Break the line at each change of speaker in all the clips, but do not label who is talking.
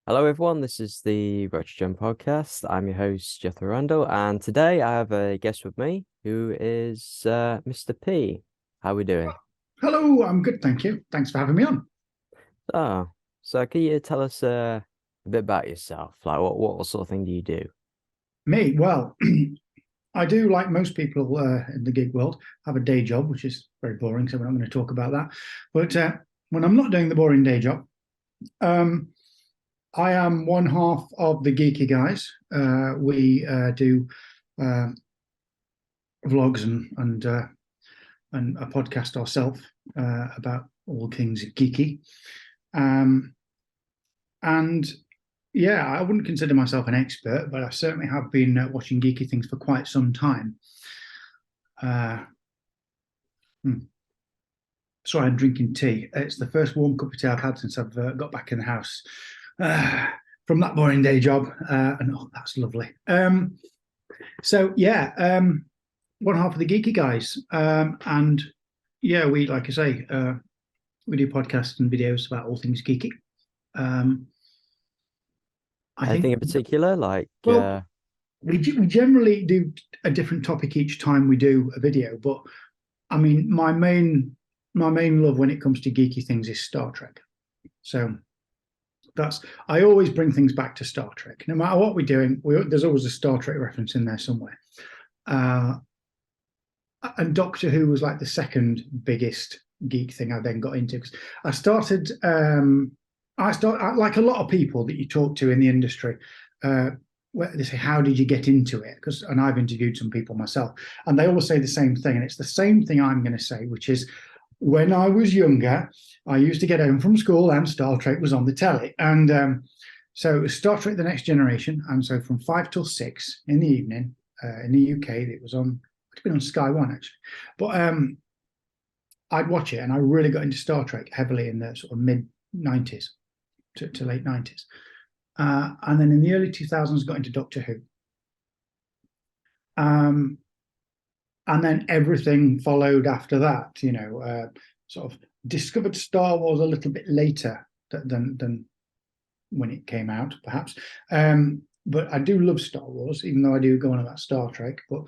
Hello, everyone. This is the Retro podcast. I'm your host, Jethro Randall, and today I have a guest with me who is Mr. P. How are we doing?
Hello, I'm good, thank you. Thanks for having me on.
So can you tell us a bit about yourself? Like, what sort of thing do you do?
Me, well, I do, like most people in the gig world, have a day job, which is very boring, so we're not going to talk about that. But when I'm not doing the boring day job, um, I am one half of the Geeky Guys. We do uh, vlogs and a podcast ourselves about all things geeky. Um, and Yeah, I wouldn't consider myself an expert, but I certainly have been watching geeky things for quite some time. Uh, hmm. Sorry, I'm drinking tea. It's the first warm cup of tea I've had since I've got back in the house uh, from that boring day job. And oh, that's lovely. One half of the geeky guys. And yeah, we, like I say, we do podcasts and videos about all things geeky. Um, I think,
Anything in particular? Like,
well, we generally do a different topic each time we do a video, but I mean, my main love when it comes to geeky things is Star Trek. So that's I always bring things back to Star Trek. No matter what we're doing, there's always a Star Trek reference in there somewhere. Uh, and Doctor Who was like the second biggest geek thing I then got into because I started. Like a lot of people that you talk to in the industry. Where they say, "How did you get into it?" And I've interviewed some people myself, and they always say the same thing, and it's the same thing I'm going to say, which is, when I was younger, I used to get home from school and Star Trek was on the telly, and so it was Star Trek: The Next Generation, and so from 5 till 6 in the evening in the UK, it was on. It's been on Sky One actually, but I'd watch it, and I really got into Star Trek heavily in the sort of mid 90s to late 90s. And then in the early 2000s, got into Doctor Who. And then everything followed after that, sort of discovered Star Wars a little bit later than when it came out, perhaps. But I do love Star Wars, even though I do go on about Star Trek. But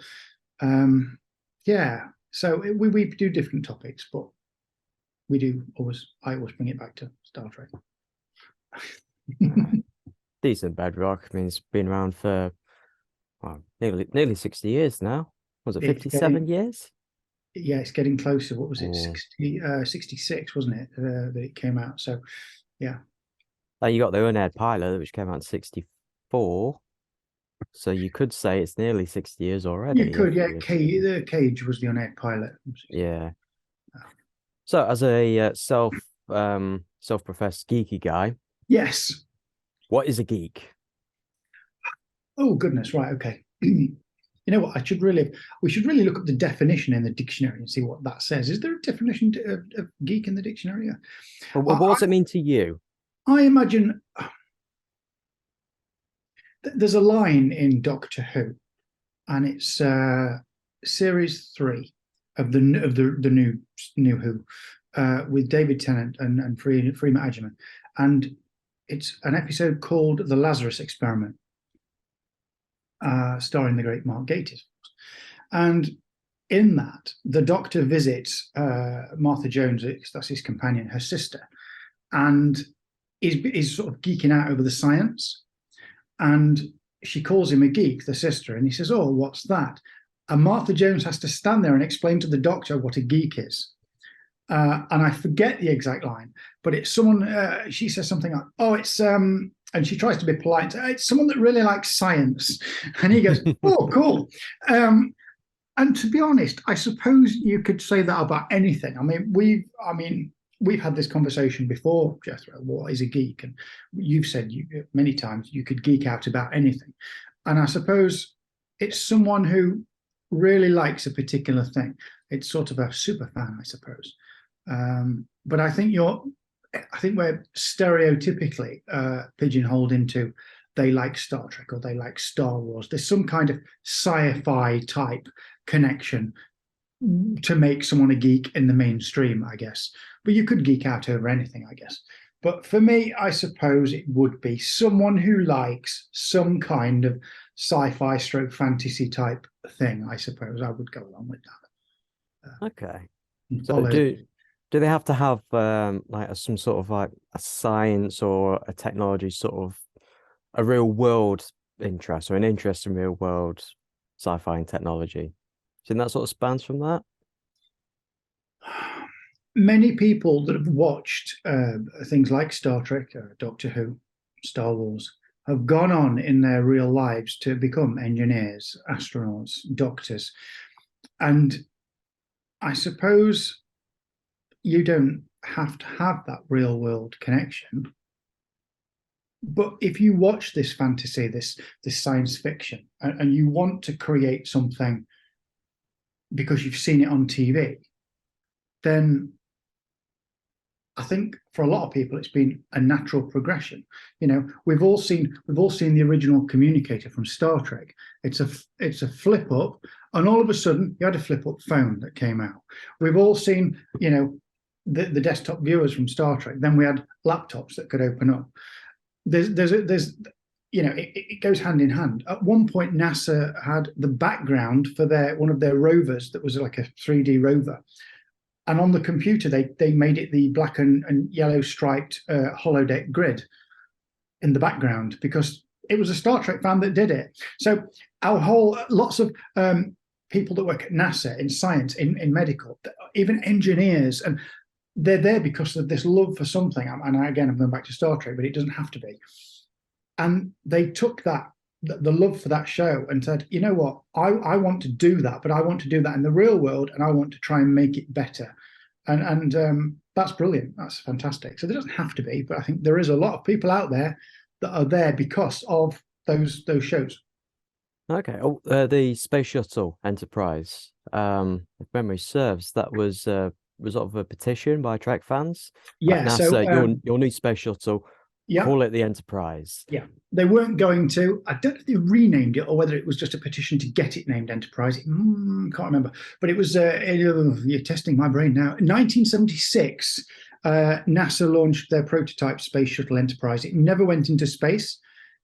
yeah, so we do different topics, but I always bring it back to Star Trek.
decent bedrock. I mean, it's been around for nearly 60 years now. Was it 57 years?
Yeah, it's getting closer. What was it?
Oh.
66, wasn't it? That it came out. So, yeah.
Like, you got the unaired pilot, which came out in 64. So you could say it's nearly 60 years
You
already.
could, yeah. The Cage was the on-air pilot.
Yeah. So as a self-professed geeky guy,
Yes.
what is a geek?
Oh, goodness. Right. Okay. You know what? We should really look up the definition in the dictionary and see what that says. Is there a definition of geek in the dictionary?
But what does it mean to you?
I imagine there's a line in Doctor Who, and it's series 3 of the new Who with David Tennant and Freema Agyeman, and it's an episode called The Lazarus Experiment, starring the great Mark Gatiss. And in that, the Doctor visits Martha Jones, that's his companion, her sister, and is sort of geeking out over the science. And she calls him a geek, the sister, and he says, "Oh, what's that?" And Martha Jones has to stand there and explain to the Doctor what a geek is. And I forget the exact line, but it's someone. She says something like, "Oh, it's." And she tries to be polite. It's someone that really likes science, and he goes, "Oh, cool." And to be honest, I suppose you could say that about anything. We've had this conversation before, Jethro. What is a geek? And you've said many times you could geek out about anything. And I suppose it's someone who really likes a particular thing. It's sort of a super fan, I suppose. But I think we're stereotypically pigeonholed into they like Star Trek or they like Star Wars. There's some kind of sci-fi type connection to make someone a geek in the mainstream, I guess. But you could geek out over anything, I guess. But for me, I suppose it would be someone who likes some kind of sci-fi stroke fantasy type thing. I suppose I would go along with that.
Okay.
And
So
follow.
do they have to have some sort of like a science or a technology sort of a real world interest or an interest in real world sci-fi and technology? Do you think that sort of spans from that?
Many people that have watched things like Star Trek, Doctor Who, Star Wars, have gone on in their real lives to become engineers, astronauts, doctors. And I suppose you don't have to have that real world connection. But if you watch this fantasy, this science fiction, and you want to create something because you've seen it on TV, then I think for a lot of people it's been a natural progression. You know, we've all seen the original communicator from Star Trek. It's a flip up, and all of a sudden you had a flip up phone that came out. We've all seen, you know, the desktop viewers from Star Trek. Then we had laptops that could open up. There's you know, it goes hand in hand. At one point, NASA had the background for one of their rovers that was like a 3D rover. And on the computer, they made it the black and yellow striped holodeck grid in the background because it was a Star Trek fan that did it. So lots of people that work at NASA in science, in medical, even engineers, and they're there because of this love for something. And again, I'm going back to Star Trek, but it doesn't have to be. And they took the love for that show and said, you know what, I want to do that, but I want to do that in the real world, and I want to try and make it better. And that's brilliant. That's fantastic. So there doesn't have to be, but I think there is a lot of people out there that are there because of those shows.
Okay. Oh, the Space Shuttle Enterprise. If memory serves, that was a result of a petition by Trek fans.
Yeah.
Like,
So
NASA, your new space shuttle,
yeah,
call it the Enterprise.
yeah. They weren't going to. I don't know if they renamed it or whether it was just a petition to get it named Enterprise. Can't remember. But it was. You're testing my brain now. In 1976, NASA launched their prototype Space Shuttle Enterprise. It never went into space.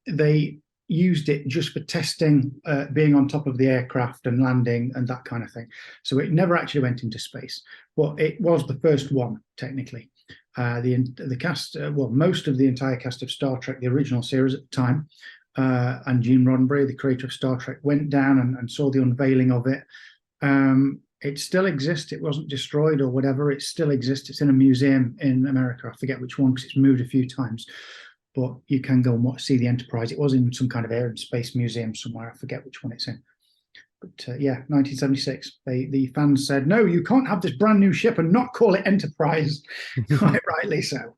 They used it just for testing, being on top of the aircraft and landing and that kind of thing. So it never actually went into space. But it was the first one, technically. The cast, most of the entire cast of Star Trek, the original series at the time, and Gene Roddenberry, the creator of Star Trek, went down and saw the unveiling of it. It still exists. It wasn't destroyed or whatever. It still exists. It's in a museum in America. I forget which one because it's moved a few times. But you can go and see the Enterprise. It was in some kind of air and space museum somewhere. I forget which one it's in. But yeah, 1976. The fans said, no, you can't have this brand new ship and not call it Enterprise. Quite rightly so.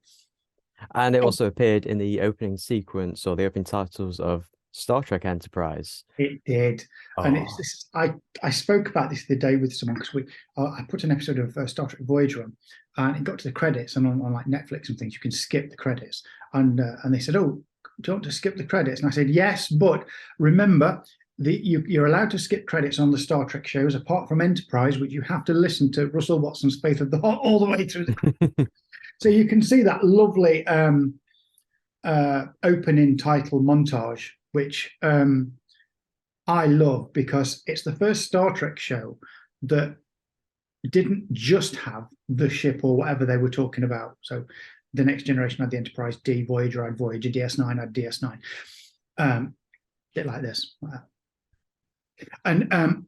And it also appeared in the opening sequence or the opening titles of Star Trek Enterprise.
It did. And it's this. I spoke about this the other day with someone because I put an episode of Star Trek Voyager on, and it got to the credits, and on like Netflix and things, you can skip the credits. And they said, oh, do you want to skip the credits? And I said, yes, but remember, you're allowed to skip credits on the Star Trek shows, apart from Enterprise, which you have to listen to Russell Watson's Faith of the Heart all the way through. So you can see that lovely opening title montage, which I love because it's the first Star Trek show that didn't just have the ship or whatever they were talking about. So the Next Generation had the Enterprise D, Voyager had Voyager, DS9 had DS9. Bit like this. Like that. And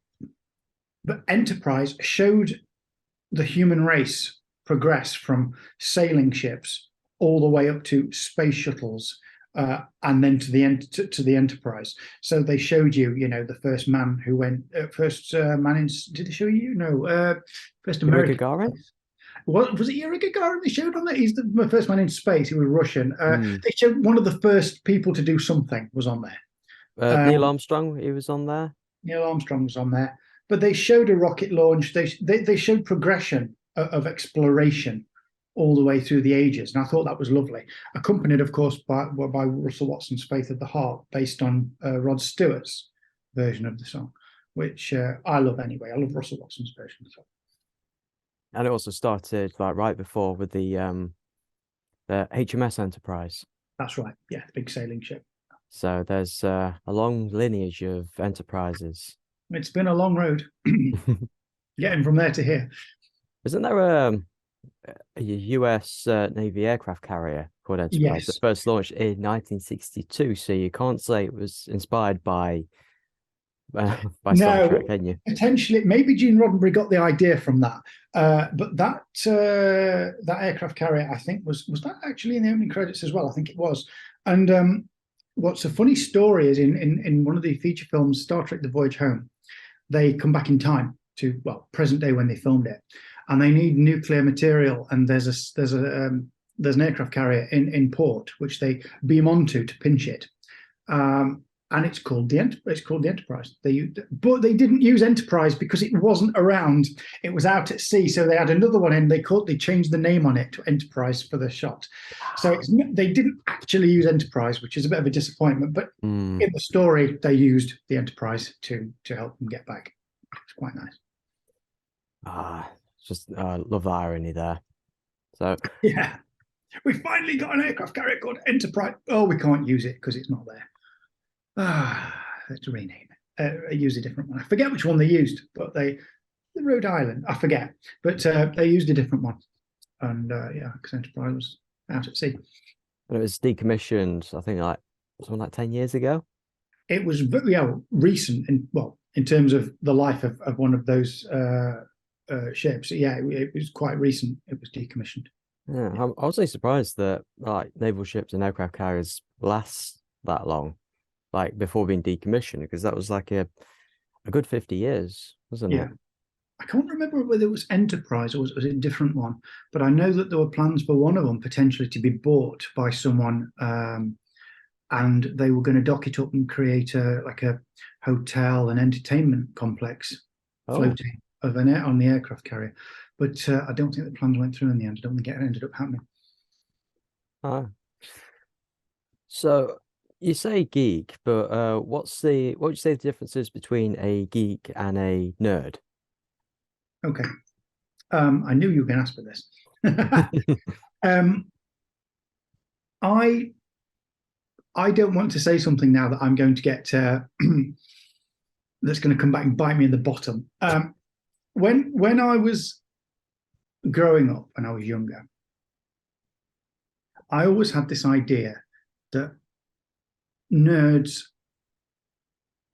but Enterprise showed the human race progress from sailing ships all the way up to space shuttles, and then to the Enterprise. So they showed you, the first man who went, first man in. Did they show you? No, first American.
Gagarin?
What was it? Yuri Gagarin? They showed on that. He's the first man in space. He was Russian. They showed one of the first people to do something was on there.
Neil Armstrong, he was on there.
Neil Armstrong was on there, but they showed a rocket launch. They showed progression of exploration all the way through the ages, and I thought that was lovely. Accompanied, of course, by Russell Watson's Faith of the Heart, based on Rod Stewart's version of the song, which I love anyway. I love Russell Watson's version of the song.
And it also started like right before with the the HMS Enterprise.
That's right. Yeah, the big sailing ship.
So there's a long lineage of enterprises.
It's been a long road getting from there to here.
Isn't there a US Navy aircraft carrier called Enterprise that
Yes.
first launched in 1962? So you can't say it was inspired by Star
No,
Trek, can you?
potentially, maybe Gene Roddenberry got the idea from that. But that aircraft carrier, I think, was that actually in the opening credits as well? I think it was. And what's a funny story is in one of the feature films, Star Trek: The Voyage Home, they come back in time to, well, present day when they filmed it, and they need nuclear material, and there's an aircraft carrier in port which they beam onto to pinch it. And it's called the Enterprise. But they didn't use Enterprise because it wasn't around. It was out at sea, so they had another one in. They changed the name on it to Enterprise for the shot. So they didn't actually use Enterprise, which is a bit of a disappointment. But in the story, they used the Enterprise to help them get back. It's quite nice.
Just love the irony there. So
yeah, we finally got an aircraft carrier called Enterprise. Oh, we can't use it because it's not there. Let's rename it. Use a different one. I forget which one they used, but the Rhode Island. I forget, but they used a different one. And yeah, because Enterprise was out at sea.
And it was decommissioned, I think, like something like 10 years ago.
It was recent, in terms of the life of one of those ships. Yeah, it was quite recent. It was decommissioned.
Yeah, I'm also surprised that like naval ships and aircraft carriers last that long, like before being decommissioned, because that was like a good 50 years, wasn't it?
I can't remember whether it was Enterprise or was it a different one, but I know that there were plans for one of them potentially to be bought by someone, and they were going to dock it up and create a hotel and entertainment complex floating on the aircraft carrier. But I don't think the plans went through in the end. I don't think it ended up happening.
So you say geek, but what would you say the difference is between a geek and a nerd?
Okay. I knew you were going to ask for this. I don't want to say something now that I'm going to get that's going to come back and bite me in the bottom. When I was growing up, when I was younger, I always had this idea that nerds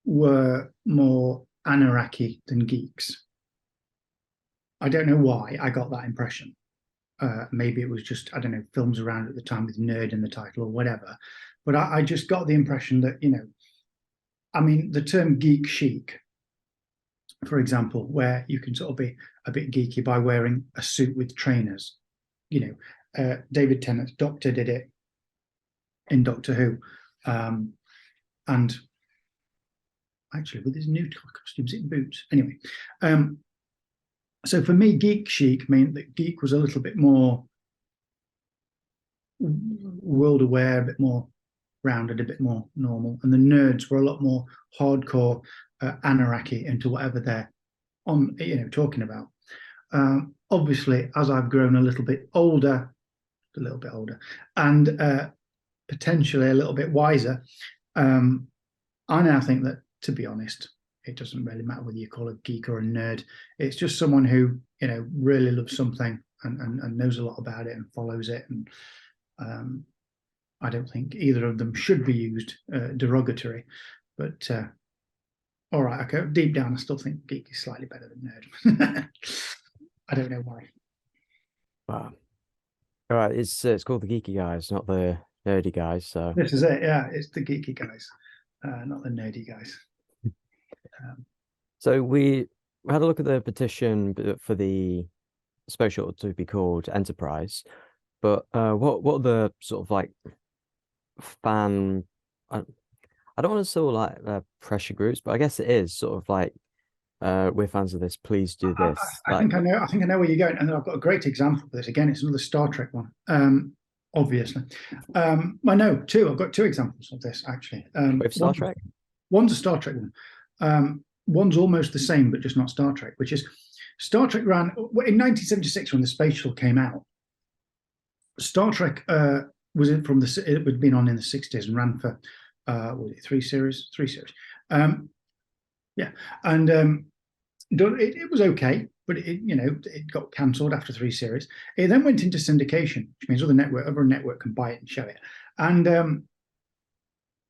were more anarchy than geeks. I don't know why I got that impression. Maybe it was just, I don't know, films around at the time with nerd in the title or whatever. But I just got the impression that, I mean, the term geek chic, for example, where you can sort of be a bit geeky by wearing a suit with trainers. David Tennant's Doctor did it in Doctor Who. And actually, with his new costumes in boots. Anyway, so for me, geek chic meant that geek was a little bit more world aware, a bit more rounded, a bit more normal, and the nerds were a lot more hardcore anarchy into whatever they're talking about. Obviously, as I've grown a little bit older, and potentially a little bit wiser, I now think that, to be honest, it doesn't really matter whether you call a geek or a nerd. It's just someone who really loves something and knows a lot about it and follows it. And I don't think either of them should be used derogatory. But all right, okay. Deep down, I still think geek is slightly better than nerd. I don't know why.
Wow. All right, it's called the Geeky Guys, not the nerdy guys. So
this is it. Yeah, it's the geeky guys, not the nerdy guys.
So we had a look at the petition for the space shuttle to be called Enterprise, but what are the sort of like fan? I don't want to say like pressure groups, but I guess it is sort of like we're fans of this. Please do this.
I think I know where you're going, and I've got a great example for this. Again, it's another Star Trek one. Obviously, no, two. I've got two examples of this actually.
With Star Trek.
One's a Star Trek one. One's almost the same, but just not Star Trek, which is Star Trek ran in 1976 when the Space Shuttle came out. Star Trek was in from the it had been on in the 60s and ran for was it three series? Three series. Yeah, and it was okay, but it got cancelled after three series. It then went into syndication, which means other network can buy it and show it, and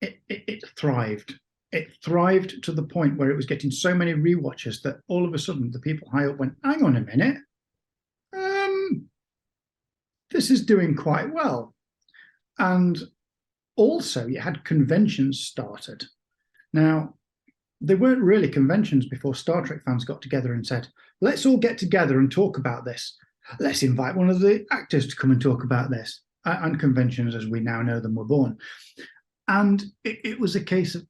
it thrived. It thrived to the point where it was getting so many rewatchers that all of a sudden the people high up went, "Hang on a minute, this is doing quite well." And also, you had conventions started. Now, they weren't really conventions before Star Trek fans got together and said, "Let's all get together and talk about this. Let's invite one of the actors to come and talk about this." And conventions, as we now know them, were born. And it was a case of,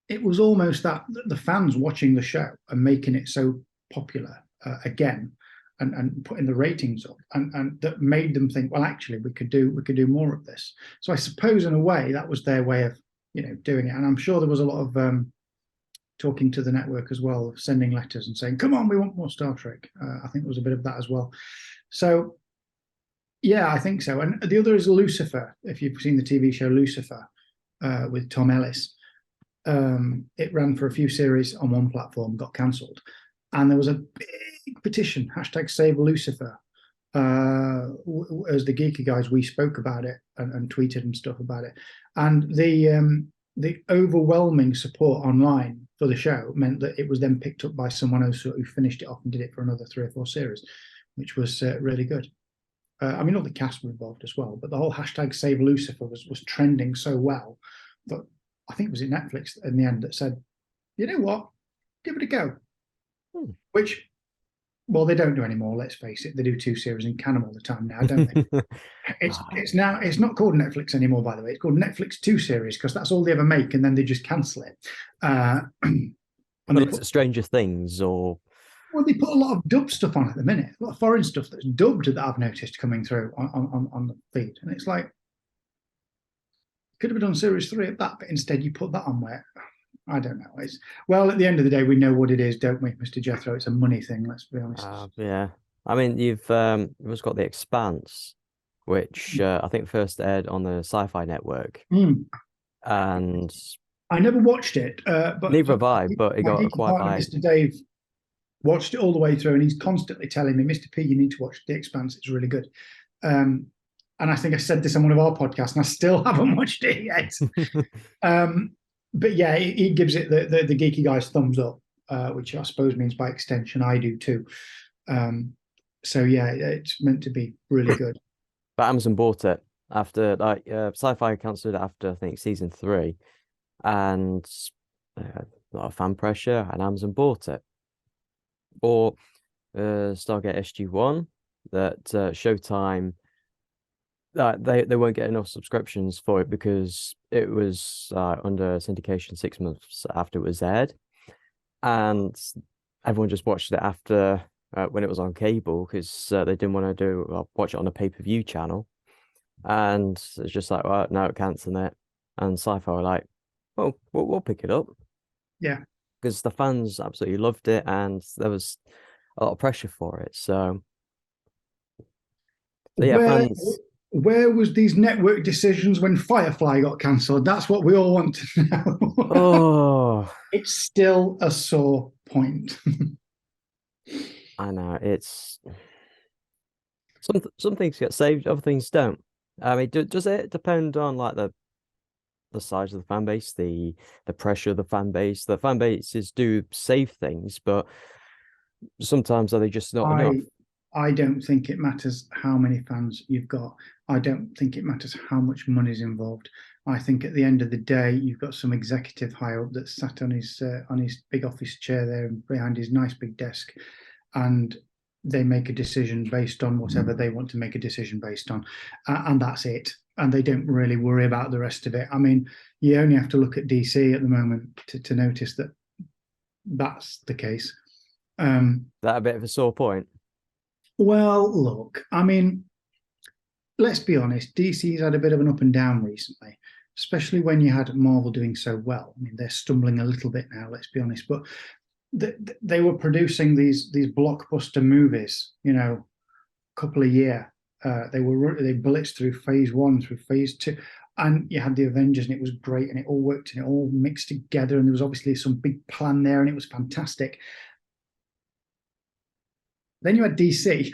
it was almost that the fans watching the show and making it so popular again, and putting the ratings up, and that made them think, well, actually, we could do more of this. So I suppose in a way that was their way of doing it. And I'm sure there was a lot of talking to the network as well, sending letters and saying, "Come on, we want more Star Trek." I think there was a bit of that as well. So yeah, I think so. And the other is Lucifer. If you've seen the TV show Lucifer with Tom Ellis, it ran for a few series on one platform, got cancelled, and there was a big petition, #Save Lucifer. As the Geeky Guys, we spoke about it and tweeted and stuff about it, and the overwhelming support online for the show meant that it was then picked up by someone else who finished it off and did it for another 3 or 4 series, which was really good. I mean, all the cast were involved as well, but the whole #Save Lucifer was trending so well that I think it was Netflix in the end that said, "You know what, give it a go." Which, well, they don't do anymore. Let's face it, they do 2 series in canon all the time now, don't they? It's not called Netflix anymore, by the way. It's called Netflix 2 series because that's all they ever make, and then they just cancel it. And
they put Stranger Things, or
well, they put a lot of dub stuff on at the minute, a lot of foreign stuff that's dubbed that I've noticed coming through on the feed, and it's like, could have done series 3 of that, but instead you put that on where, I don't know. Well, at the end of the day, we know what it is, don't we, Mr. Jethro? It's a money thing, let's be honest.
Yeah. I mean, you've also got The Expanse, which I think first aired on the Sci-Fi network, and
I never watched it, but
neither have I. But it got acquired by
Mr. Dave. Watched it all the way through, and he's constantly telling me, "Mr. P, you need to watch The Expanse. It's really good." And I think I said this on one of our podcasts, and I still haven't watched it yet. But yeah, he gives it the Geeky Guys thumbs up, which I suppose means by extension I do too. So yeah, it's meant to be really good.
But Amazon bought it after, like, Sci-Fi cancelled it after, I think, season 3, and a lot of fan pressure, and Amazon bought it. Or Stargate SG-1, that Showtime, they won't get enough subscriptions for it because it was under syndication 6 months after it was aired, and everyone just watched it after when it was on cable because they didn't want to watch it on a pay-per-view channel, and it's just like, well, no, canceling it. And Sci-Fi were like, "Oh, we'll pick it up."
Yeah,
because the fans absolutely loved it, and there was a lot of pressure for it. So yeah, fans.
Where was these network decisions when Firefly got cancelled? That's what we all want to know.
Oh,
it's still a sore point.
I know, it's some things get saved, other things don't. I mean, does it depend on like the size of the fan base, the pressure of the fan base? The fan bases do save things, but sometimes are they just not enough?
I don't think it matters how many fans you've got. I don't think it matters how much money is involved. I think at the end of the day, you've got some executive high up that sat on his big office chair there and behind his nice big desk, and they make a decision based on whatever they want to make a decision based on, and that's it. And they don't really worry about the rest of it. I mean, you only have to look at DC at the moment to notice that that's the case.
That a bit of a sore point.
Well, look, I mean, let's be honest, DC's had a bit of an up and down recently, especially when you had Marvel doing so well. I mean, they're stumbling a little bit now, let's be honest, but they were producing these blockbuster movies, a couple a year, They blitzed through phase 1, through phase 2, and you had the Avengers, and it was great, and it all worked, and it all mixed together, and there was obviously some big plan there, and it was fantastic. Then you had DC,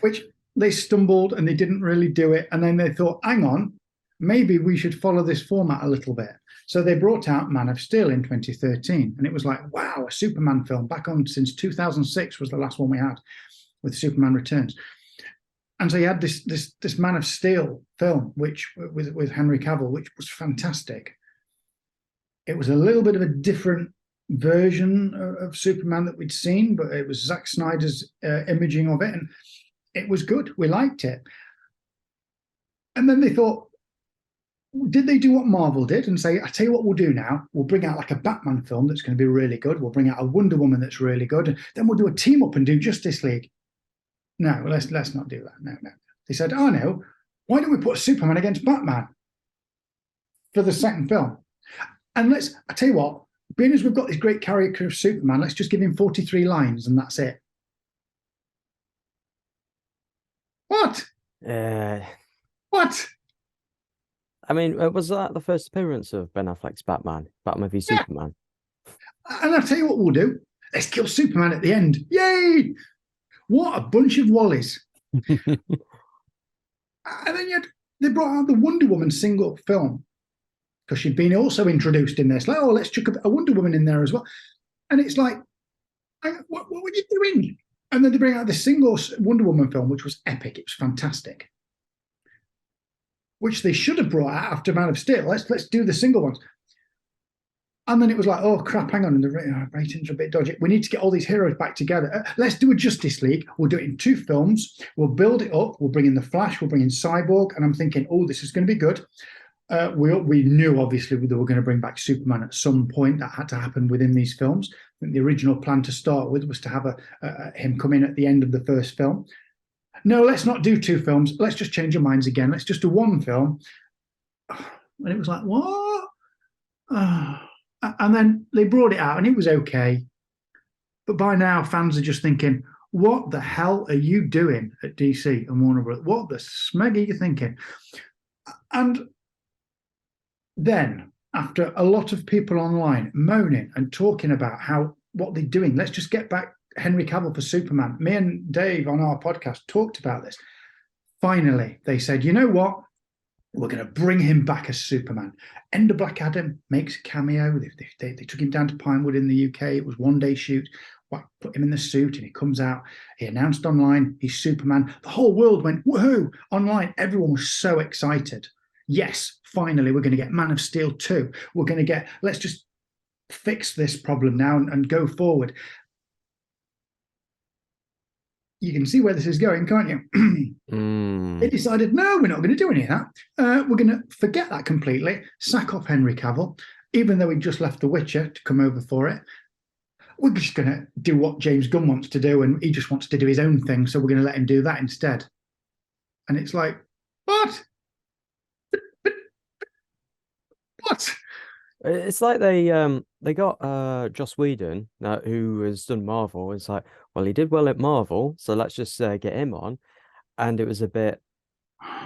which they stumbled and they didn't really do it, and then they thought, hang on, maybe we should follow this format a little bit. So they brought out Man of Steel in 2013, and it was like, wow, a Superman film back on since 2006 was the last one we had with Superman Returns. And so you had this Man of Steel film, which with Henry Cavill, which was fantastic. It was a little bit of a different version of Superman that we'd seen, but it was Zack Snyder's imaging of it, and it was good. We liked it. And then they thought, did they do what Marvel did and say, I tell you what we'll do now, we'll bring out like a Batman film that's going to be really good, we'll bring out a Wonder Woman that's really good, and then we'll do a team up and do Justice League. No, let's not do that. No. They said, oh no, why don't we put Superman against Batman for the second film? And I tell you what, being as we've got this great character of Superman, let's just give him 43 lines and that's it. What? What?
I mean, was that the first appearance of Ben Affleck's Batman v Superman?
And I'll tell you what we'll do. Let's kill Superman at the end. Yay! What a bunch of wallies. And then they brought out the Wonder Woman single film, because she'd been also introduced in this. Like, oh, let's chuck a Wonder Woman in there as well. And it's like, what were you doing? And then they bring out the single Wonder Woman film, which was epic. It was fantastic. Which they should have brought out after Man of Steel. Let's do the single ones. And then it was like, oh crap, hang on, the ratings are a bit dodgy. We need to get all these heroes back together. Let's do a Justice League. We'll do it in 2 films. We'll build it up. We'll bring in the Flash. We'll bring in Cyborg. And I'm thinking, oh, this is going to be good. We knew obviously they were going to bring back Superman at some point. That had to happen within these films. I think the original plan to start with was to have him come in at the end of the first film. No, let's not do 2 films. Let's just change our minds again. Let's just do 1 film. And it was like, what? And then they brought it out and it was okay. But by now, fans are just thinking, what the hell are you doing at DC and Warner Bros.? What the smeg are you thinking? And then, after a lot of people online moaning and talking about what they're doing, let's just get back Henry Cavill for Superman. Me and Dave on our podcast talked about this. Finally, they said, you know what? We're going to bring him back as Superman. End of Black Adam makes a cameo. They took him down to Pinewood in the UK. It was 1-day shoot. Put him in the suit and he comes out. He announced online he's Superman. The whole world went, woohoo! Online, everyone was so excited. Yes, finally, we're going to get Man of Steel 2. We're going to let's just fix this problem now and go forward. You can see where this is going, can't you? They decided, no, we're not going to do any of that. We're going to forget that completely, sack off Henry Cavill, even though he just left The Witcher to come over for it. We're just going to do what James Gunn wants to do, and he just wants to do his own thing, so we're going to let him do that instead. And it's like, what? What?
It's like they got Joss Whedon, who has done Marvel. It's like, well, he did well at Marvel, so let's just get him on. And it was a bit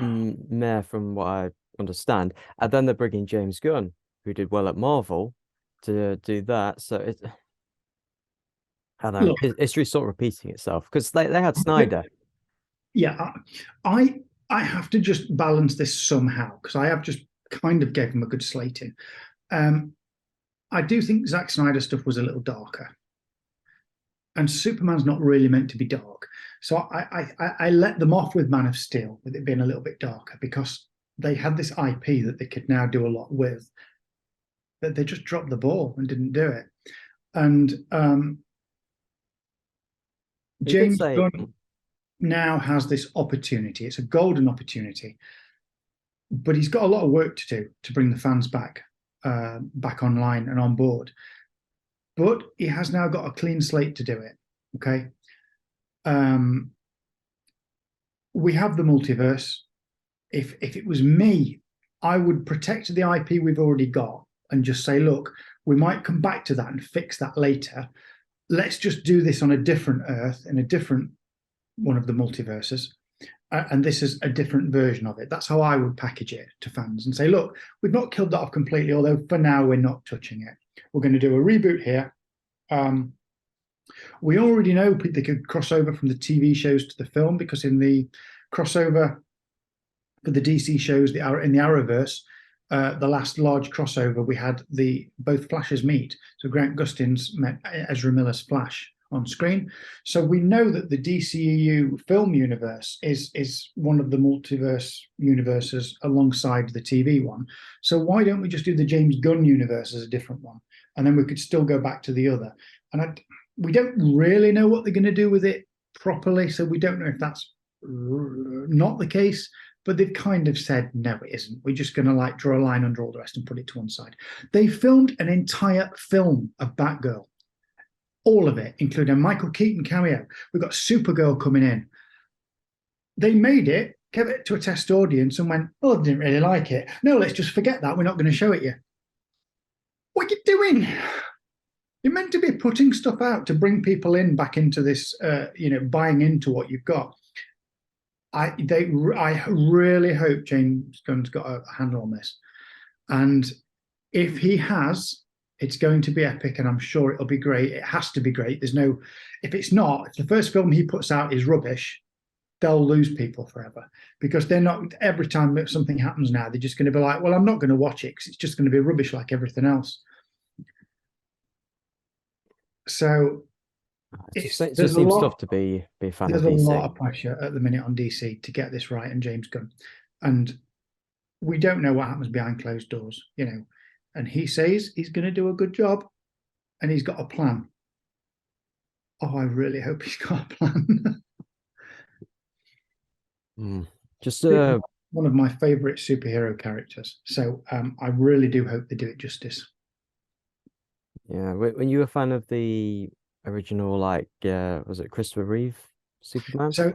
meh from what I understand. And then they're bringing James Gunn, who did well at Marvel, to do that. So I don't know, history's sort of repeating itself because they had Snyder.
Yeah, I have to just balance this somehow because I have just kind of gave him a good slating. I do think Zack Snyder stuff was a little darker, and Superman's not really meant to be dark. So I let them off with Man of Steel, with it being a little bit darker, because they had this IP that they could now do a lot with. But they just dropped the ball and didn't do it. And James Gunn now has this opportunity. It's a golden opportunity, but he's got a lot of work to do to bring the fans back online and on board. But he has now got a clean slate to do it. Okay. We have the multiverse. If it was me, I would protect the IP we've already got and just say, look, we might come back to that and fix that later. Let's just do this on a different Earth, in a different one of the multiverses. And this is a different version of it. That's how I would package it to fans and say, look, we've not killed that off completely, although for now we're not touching it. We're going to do a reboot here. We already know they could cross over from the TV shows to the film, because in the crossover for the DC shows, in the Arrowverse, the last large crossover, we had both Flashes meet. So Grant Gustin's met Ezra Miller's Flash on screen. So we know that the DCEU film universe is one of the multiverse universes alongside the TV one. So why don't we just do the James Gunn universe as a different one? And then we could still go back to the other. And we don't really know what they're going to do with it properly. So we don't know if that's not the case, but they've kind of said, no, it isn't. We're just going to draw a line under all the rest and put it to one side. They filmed an entire film of Batgirl. All of it, including a Michael Keaton cameo. We've got Supergirl coming in. They made it, gave it to a test audience and went, oh, I didn't really like it. No, let's just forget that. We're not going to show it you. What are you doing? You're meant to be putting stuff out to bring people back into this, buying into what you've got. I really hope James Gunn's got a handle on this. And if he has, it's going to be epic, and I'm sure it'll be great. It has to be great. If it's not, if the first film he puts out is rubbish, they'll lose people forever, because they're not, every time something happens now, they're just going to be like, well, I'm not going to watch it because it's just going to be rubbish like everything else. So
it just seems tough to be a fan of DC.
There's a lot of pressure at the minute on DC to get this right, and James Gunn. And we don't know what happens behind closed doors, And he says he's going to do a good job, and he's got a plan. Oh, I really hope he's got a plan.
Just
one of my favorite superhero characters. So I really do hope they do it justice.
Yeah, when you were a fan of the original, was it Christopher Reeve Superman?
So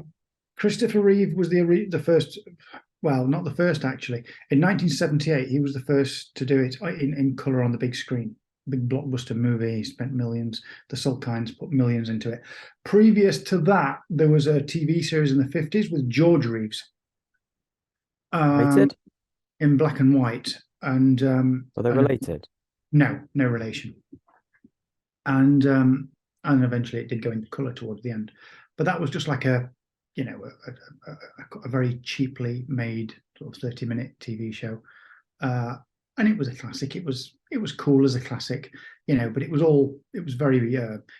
Christopher Reeve was the first. Well, not the first, actually. In 1978, he was the first to do it in colour on the big screen. Big blockbuster movie. He spent millions. The Sulkines put millions into it. Previous to that, there was a TV series in the 50s with George Reeves.
Related?
In black and white. And
are they related?
No relation. And eventually it did go into colour towards the end. But that was just like a very cheaply made sort of 30-minute TV show, and it was a classic. It was cool as a classic, but it was very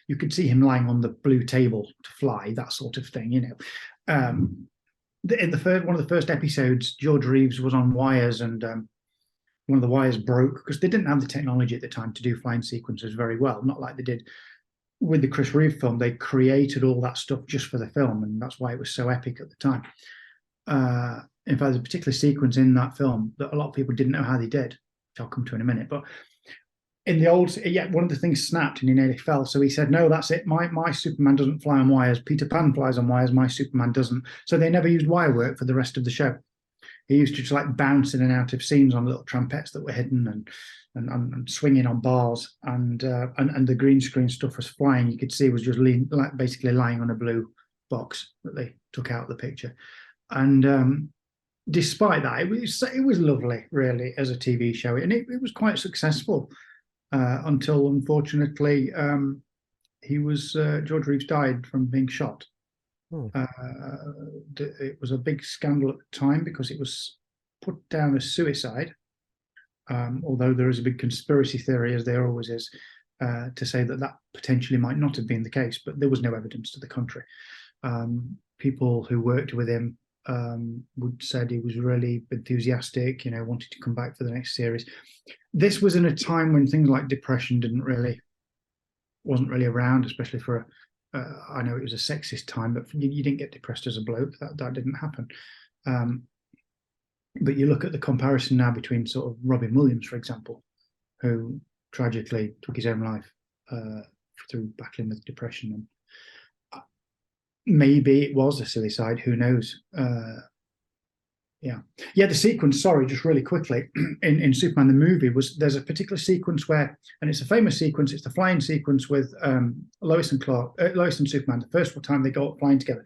you could see him lying on the blue table to fly, that sort of thing, in one of the first episodes, George Reeves was on wires, and one of the wires broke because they didn't have the technology at the time to do flying sequences very well, not like they did with the Chris Reeve film. They created all that stuff just for the film, and that's why it was so epic at the time. In fact, there's a particular sequence in that film that a lot of people didn't know how they did, which I'll come to in a minute. But in the old, one of the things snapped and he nearly fell. So he said, no, that's it. My Superman doesn't fly on wires. Peter Pan flies on wires. My Superman doesn't. So they never used wire work for the rest of the show. He used to just bounce in and out of scenes on little trumpets that were hidden and swinging on bars, and the green screen stuff was flying. You could see it was just basically lying on a blue box that they took out of the picture. And despite that, it was lovely, really, as a TV show, and it was quite successful until, unfortunately, George Reeves died from being shot. It was a big scandal at the time because it was put down as suicide. Although there is a big conspiracy theory, as there always is, to say that potentially might not have been the case, but there was no evidence to the contrary. People who worked with him said he was really enthusiastic, wanted to come back for the next series. This was in a time when things like depression wasn't really around, especially for I know it was a sexist time, but you didn't get depressed as a bloke. That didn't happen. But you look at the comparison now between sort of Robin Williams, for example, who tragically took his own life through battling with depression. And maybe it was a suicide, who knows? The sequence, sorry, just really quickly, in Superman the movie, there's a particular sequence where, and it's a famous sequence, it's the flying sequence with Lois and Superman, the first time they go up flying together.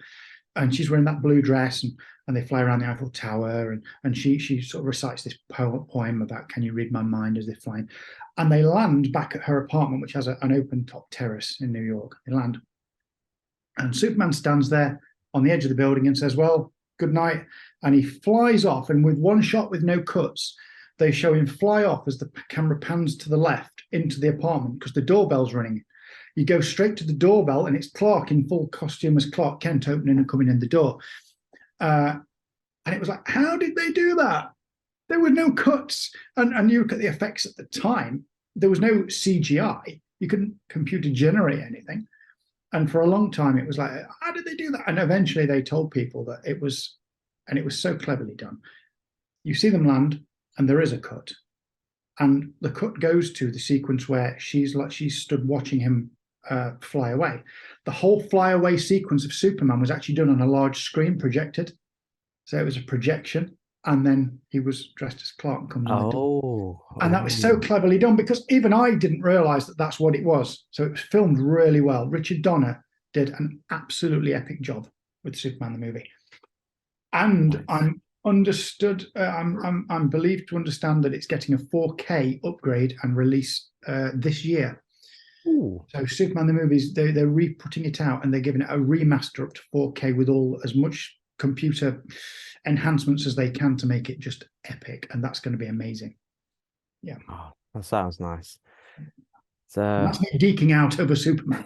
and she's wearing that blue dress, and they fly around the Eiffel Tower, and she sort of recites this poem about can you read my mind as they're flying, and they land back at her apartment, which has an open top terrace in New York. They land, and Superman stands there on the edge of the building and says, well, good night, and he flies off, and with one shot with no cuts, they show him fly off as the camera pans to the left into the apartment because the doorbell's ringing. You go straight to the doorbell, and it's Clark in full costume as Clark Kent opening and coming in the door. And it was like, how did they do that? There were no cuts. And you look at the effects at the time, there was no CGI. You couldn't computer generate anything. And for a long time, it was like, how did they do that? And eventually they told people that it was, and it was so cleverly done. You see them land, and there is a cut. And the cut goes to the sequence where she's stood watching him fly away. The whole fly away sequence of Superman was actually done on a large screen projected. So it was a projection, and then he was dressed as Clark and comes in the door. And that was so cleverly done because even I didn't realize that that's what it was. So it was filmed really well. Richard Donner did an absolutely epic job with Superman the movie. And I'm believed to understand that it's getting a 4K upgrade and release this year.
Ooh.
So Superman the movies, they're re-putting it out, and they're giving it a remaster up to 4K with as much computer enhancements as they can to make it just epic, and that's going to be amazing. Yeah,
that sounds nice.
That's me geeking out over Superman.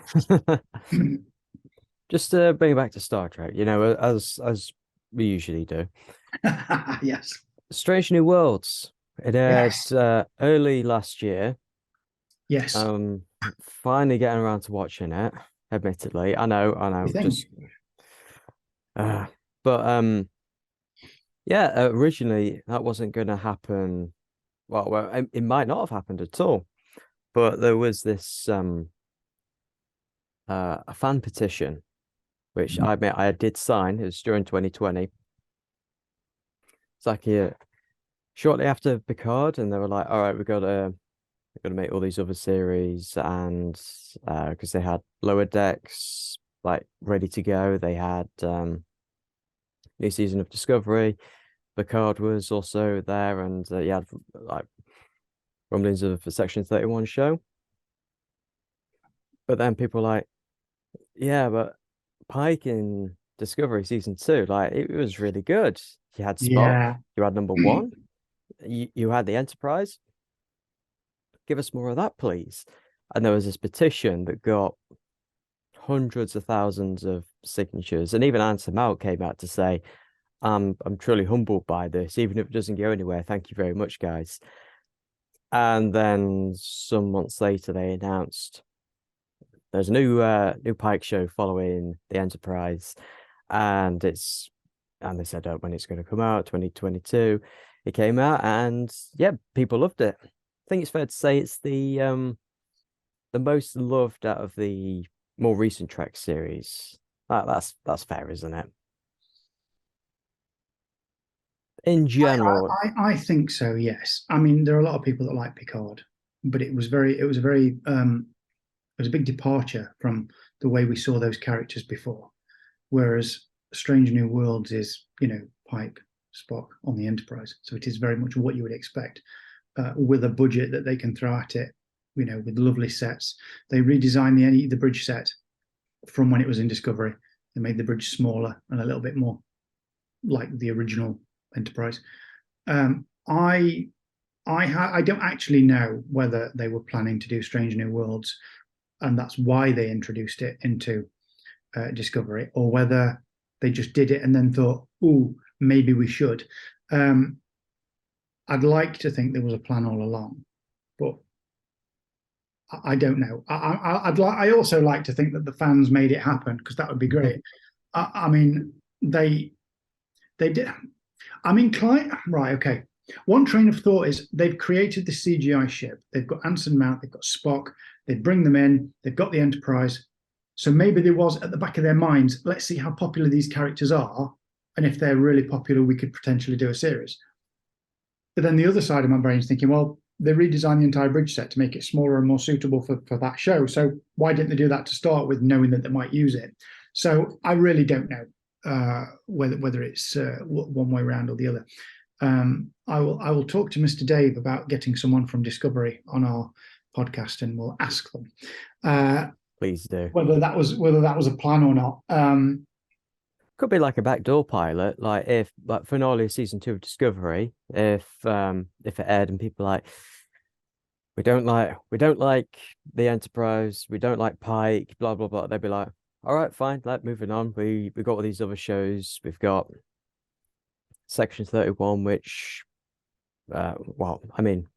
Just to bring it back to Star Trek, as we usually do.
Yes.
Strange New Worlds. It aired early last year.
Yes.
Finally getting around to watching it. Admittedly, I know. Originally that wasn't going to happen. Well, it might not have happened at all. But there was this a fan petition, which I admit I did sign. It was during 2020. It's like shortly after Picard, and they were like, "All right, we've got to make all these other series," and because they had Lower Decks like ready to go, they had new season of Discovery. Picard was also there, and you had like rumblings of a Section 31 show. But then people were like, yeah, but Pike in Discovery season 2, like it was really good. You had Spock, you had number 1, you had the Enterprise. Give us more of that, please. And there was this petition that got hundreds of thousands of signatures, and even Anson Mount came out to say, I'm truly humbled by this, even if it doesn't go anywhere. Thank you very much, guys. And then some months later, they announced there's a new Pike show following the Enterprise, and they said when it's going to come out, 2022. It came out, and people loved it. I think it's fair to say it's the most loved out of the more recent Trek series. That's fair, isn't it? In general,
I think so. Yes, I mean there are a lot of people that like Picard, but it was a big departure from the way we saw those characters before. Whereas Strange New Worlds is, Pike, Spock on the Enterprise, so it is very much what you would expect, with a budget that they can throw at it, with lovely sets. They redesigned the bridge set from when it was in Discovery. They made the bridge smaller and a little bit more like the original Enterprise. I don't actually know whether they were planning to do Strange New Worlds, and that's why they introduced it into Discovery, or whether they just did it and then thought, "Ooh, maybe we should." I'd like to think there was a plan all along, but I don't know. I also like to think that the fans made it happen, because that would be great. I mean, they did. I'm inclined. Right. Okay. One train of thought is they've created the CGI ship. They've got Anson Mount. They've got Spock. They bring them in. They've got the Enterprise. So maybe there was at the back of their minds, let's see how popular these characters are, and if they're really popular, we could potentially do a series. But then the other side of my brain is thinking, well, they redesigned the entire bridge set to make it smaller and more suitable for that show. So why didn't they do that to start with, knowing that they might use it? So I really don't know. whether it's one way around or the other. I will talk to Mr. Dave about getting someone from Discovery on our podcast, and we'll ask them
Please do.
whether that was a plan or not.
Could be like a backdoor pilot, like if like finale of season 2 of Discovery, if it aired and people like we don't like the Enterprise, we don't like Pike, blah blah blah, they'd be like, all right, fine, like moving on. We got all these other shows. We've got Section 31, which well, I mean,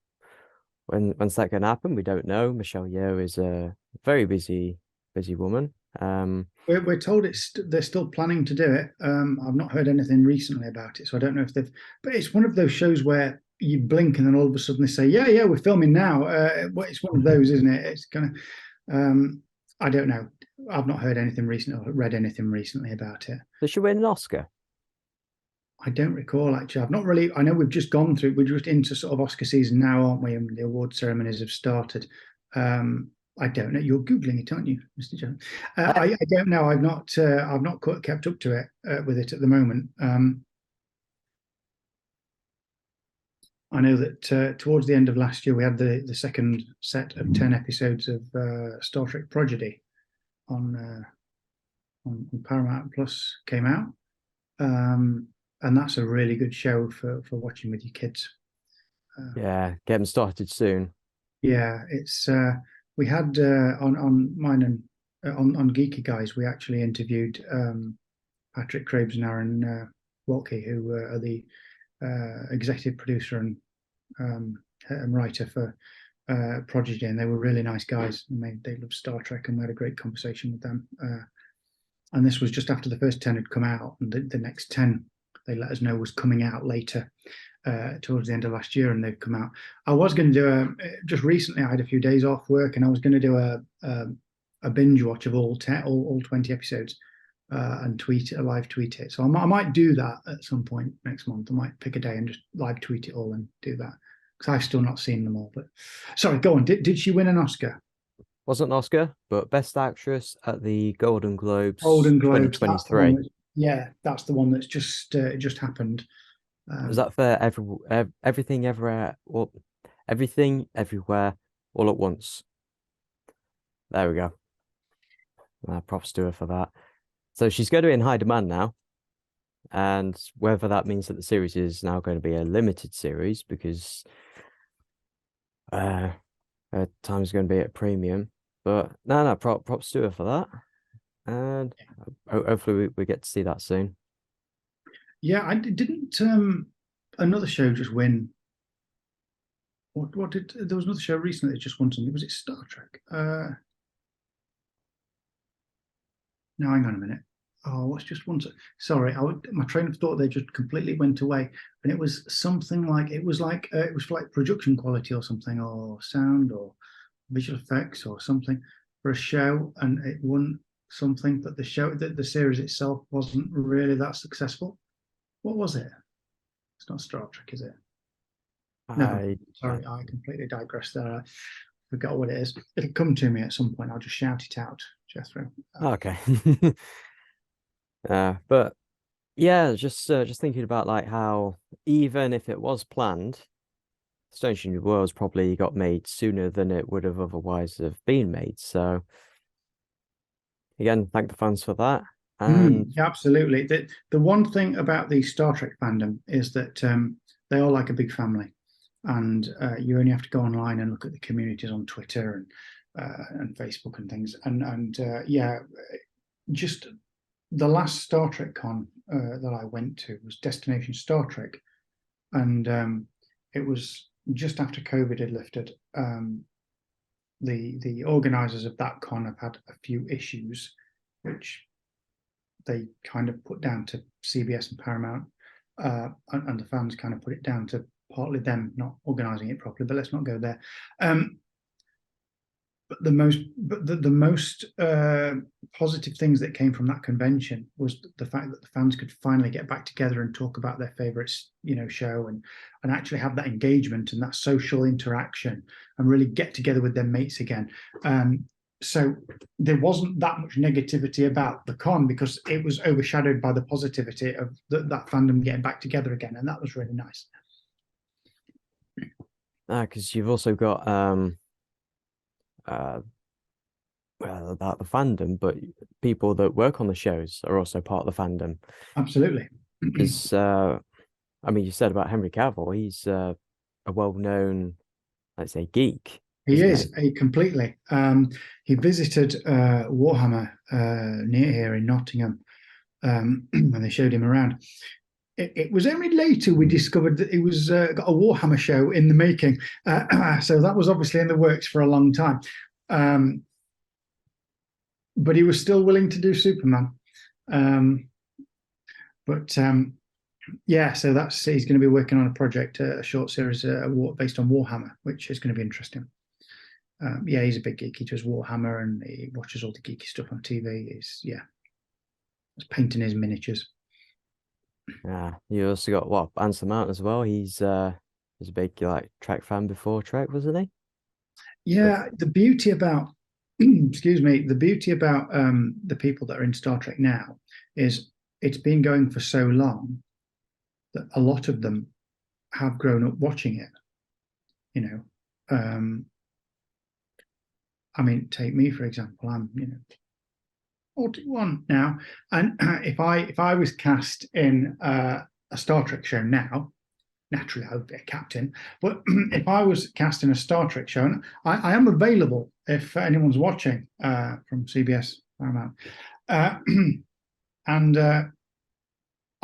when's that gonna happen? We don't know. Michelle Yeoh is a very busy woman.
We're told they're still planning to do it. I've not heard anything recently about it, so I don't know if they've. But it's one of those shows where you blink and then all of a sudden they say, "Yeah, we're filming now." It's one of those, isn't it? It's kind of. I don't know. I've not heard anything recently or read anything recently about it.
Does she win an Oscar?
I don't recall actually. I've not really. I know we've just gone through. We're just into sort of Oscar season now, aren't we? And the award ceremonies have started. I don't know. You're googling it, aren't you, Mr. Jones? I don't know. I've not kept up to it with it at the moment. I know that towards the end of last year we had the second set of 10 episodes of Star Trek Prodigy on Paramount Plus came out, and that's a really good show for watching with your kids.
Yeah, get them started soon.
Yeah, it's. We had on mine and on Geeky Guys, we actually interviewed Patrick Krabs and Aaron Walke, who are the executive producer and writer for Prodigy, and they were really nice guys. And they love Star Trek, and we had a great conversation with them. And this was just after the first 10 had come out, and the next 10 they let us know was coming out later. Towards the end of last year, and they've come out. I was going to do just recently. I had a few days off work, and I was going to do a binge watch of all 20 episodes and live tweet it. So I might do that at some point next month. I might pick a day and just live tweet it all and do that, because I've still not seen them all. But sorry, go on. Did she win an Oscar?
Wasn't an Oscar, but Best Actress at the Golden Globes.
Golden Globes
2023.
That's the one that's just happened.
Was that for everything everywhere, or everything everywhere all at once? There we go. Props to her for that. So she's going to be in high demand now, and whether that means that the series is now going to be a limited series because her time's going to be at premium. But no, props to her for that, and hopefully we get to see that soon.
Yeah, I didn't. Another show just win. What did there was another show recently that just won something? Was it Star Trek? No, hang on a minute. Oh, what's just one? Sorry, my train of thought they just completely went away, and it was something like it was for like production quality or something, or sound or visual effects or something for a show, and it won something, but the series itself wasn't really that successful. What was it? It's not Star Trek, is it? No, sorry, I completely digressed there. I forgot what it is. It'll come to me at some point. I'll just shout it out, Jethro.
Okay. But yeah, just thinking about like how even if it was planned, Strange New Worlds probably got made sooner than it would have otherwise have been made. So again, thank the fans for that. And
absolutely. The one thing about the Star Trek fandom is that they are like a big family, and you only have to go online and look at the communities on Twitter and Facebook and things. And yeah, just the last Star Trek con that I went to was Destination Star Trek, and it was just after COVID had lifted. The organizers of that con have had a few issues, which they kind of put down to CBS and Paramount, and the fans kind of put it down to partly them not organising it properly. But let's not go there. But the most positive things that came from that convention was the fact that the fans could finally get back together and talk about their favourites, show, and actually have that engagement and that social interaction and really get together with their mates again. so there wasn't that much negativity about the con because it was overshadowed by the positivity of that fandom getting back together again, and that was really nice.
Because you've also got well, about the fandom, but people that work on the shows are also part of the fandom.
Absolutely.
Because I mean, you said about Henry Cavill, he's a well-known, let's say, geek.
He is completely. He visited Warhammer near here in Nottingham when they showed him around. It was only later we discovered that he was got a Warhammer show in the making. So that was obviously in the works for a long time. But he was still willing to do Superman. Yeah, so he's going to be working on a project, a short series based on Warhammer, which is going to be interesting. Yeah, he's a big geek. He does Warhammer and he watches all the geeky stuff on TV. He's painting his miniatures.
Yeah, you also got Anson Mount as well. He's a big like Trek fan before Trek, wasn't he?
Yeah, the beauty about excuse me, the beauty about the people that are in Star Trek now is it's been going for so long that a lot of them have grown up watching it. You know, I mean, take me for example. I'm 41 now, and if I was cast in a Star Trek show now, naturally I would be a captain. But if I was cast in a Star Trek show, and I am available if anyone's watching from CBS Paramount, and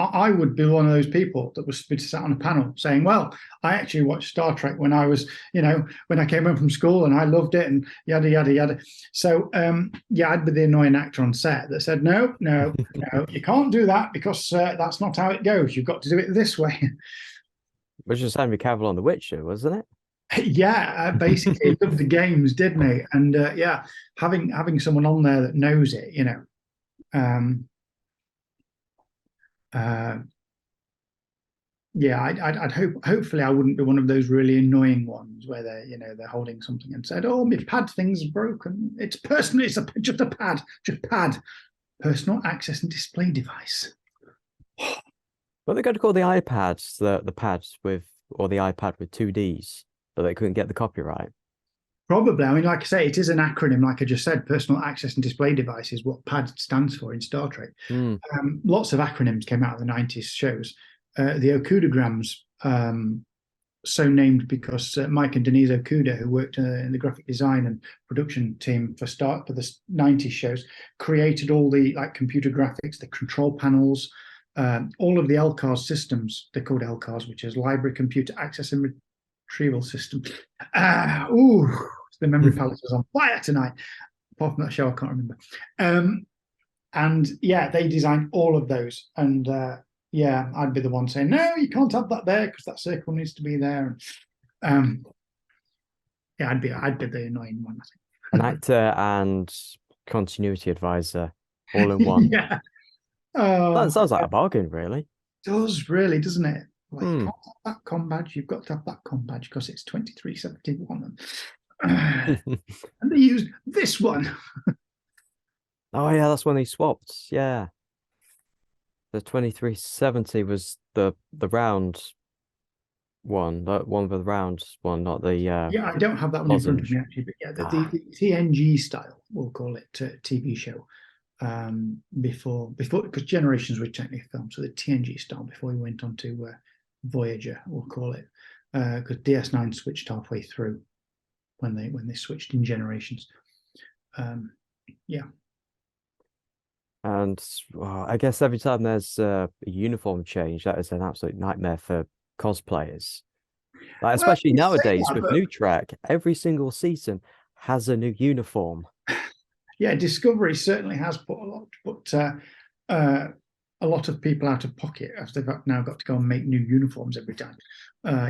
I would be one of those people that was sat on a panel saying, well, I actually watched Star Trek when I was, when I came home from school and I loved it and yada, yada, yada. So, yeah, I'd be the annoying actor on set that said, no, you can't do that because that's not how it goes. You've got to do it this way.
Which was Henry Cavill on The Witcher, wasn't
it? Yeah, basically loved the games, didn't he? And yeah, having someone on there that knows it, yeah, I'd hopefully I wouldn't be one of those really annoying ones where they're holding something and said, oh, my pad thing's broken. It's personal. It's just a pad, personal access and display device.
But they're going to call the iPads the pads or the iPad with 2Ds, but they couldn't get the copyright.
Probably. I mean, like I say, it is an acronym, like I just said. Personal access and display device is what PAD stands for in Star Trek. Lots of acronyms came out of the 90s shows. The Okudagrams, so named because Mike and Denise Okuda, who worked in the graphic design and production team for the 90s shows, created all the computer graphics, the control panels, all of the LCARS systems. They're called LCARS, which is Library Computer Access and Retrieval System. The memory palace was on fire tonight. Apart from that show, I can't remember. And yeah, they designed all of those. And yeah, I'd be the one saying, no, you can't have that there because that circle needs to be there. Yeah, I'd be the annoying one, I think.
An actor and continuity advisor all in one.
Yeah.
That sounds like a bargain, really.
It does, really, doesn't it? You can't have that com badge, you've got to have that com badge because it's 2371. And they used this one.
Oh yeah, that's when they swapped. Yeah, the 2370 was the round one, that one with the round one, not the
yeah, I don't have that one in front of me actually, but yeah, the TNG style, we'll call it, TV show. Before because Generations was technically filmed, so the TNG style before we went on to Voyager, we'll call it, because DS9 switched halfway through when they switched in Generations. Yeah.
And I guess every time there's a uniform change, that is an absolute nightmare for cosplayers. Especially nowadays with New Trek, every single season has a new uniform.
Yeah, Discovery certainly has put a lot, but a lot of people out of pocket as they've now got to go and make new uniforms every time.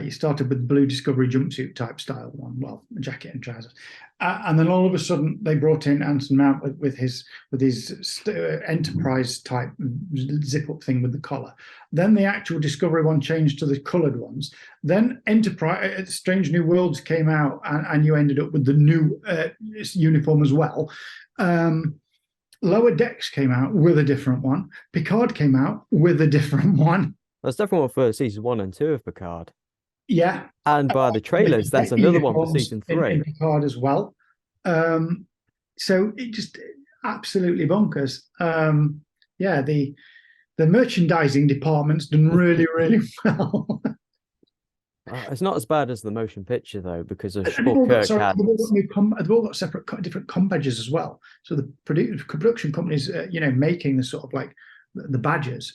You started with the blue Discovery jumpsuit type style one, well, jacket and trousers, and then all of a sudden they brought in Anson Mount with his Enterprise type zip up thing with the collar. Then the actual Discovery one changed to the coloured ones. Then Enterprise Strange New Worlds came out, and you ended up with the new uniform as well. Lower Decks came out with a different one. Picard came out with a different one.
That's definitely one for season 1 and 2 of Picard.
Yeah.
And by the trailers, there's another one for season 3.
In Picard as well. So it just absolutely bonkers. Yeah, the merchandising department's done really, really well.
It's not as bad as the motion picture though, because of
They've all got separate, different com badges as well. So the production companies, making the sort of like the badges.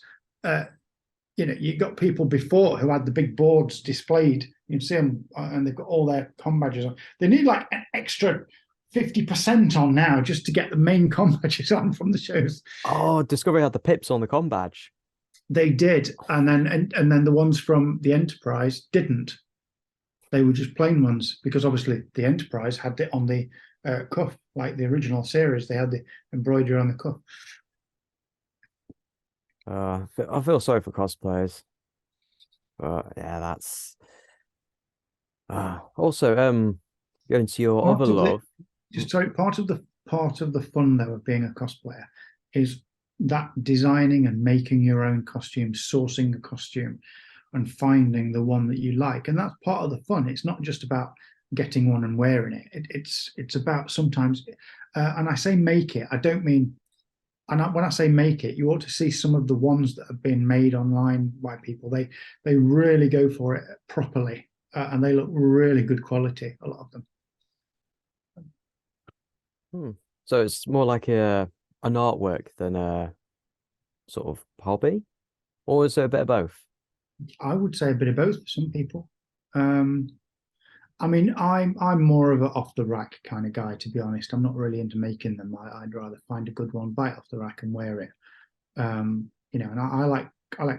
You got people before who had the big boards displayed. You can see them, and they've got all their com badges on. They need like an extra 50% on now just to get the main com badges on from the shows.
Oh, Discovery had the pips on the com badge.
They did, and then the ones from the Enterprise didn't. They were just plain ones, because obviously the Enterprise had it on the cuff, like the original series. They had the embroidery on the cuff.
I feel sorry for cosplayers, but yeah, that's also going to your other love.
Part of the fun though of being a cosplayer is that designing and making your own costume, sourcing a costume, and finding the one that you like. And that's part of the fun. It's not just about getting one and wearing it. It's about sometimes, and I say make it, I don't mean, when I say make it, you ought to see some of the ones that have been made online by people. They really go for it properly, and they look really good quality, a lot of them.
So it's more like an artwork than a sort of hobby, or is it a bit of both?
I would say a bit of both for some people. I mean, I'm more of an off the rack kind of guy, to be honest. I'm not really into making them. I'd rather find a good one, buy it off the rack, and wear it. And I like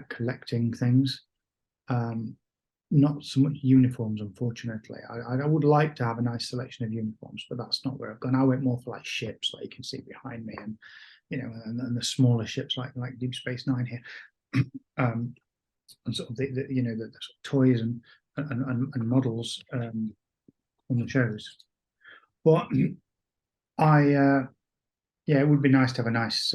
collecting things. Not so much uniforms, unfortunately. I would like to have a nice selection of uniforms, but that's not where I've gone. I went more for like ships, like you can see behind me, and and the smaller ships like Deep Space Nine here, and sort of the sort of toys and models on the shows. But it would be nice to have a nice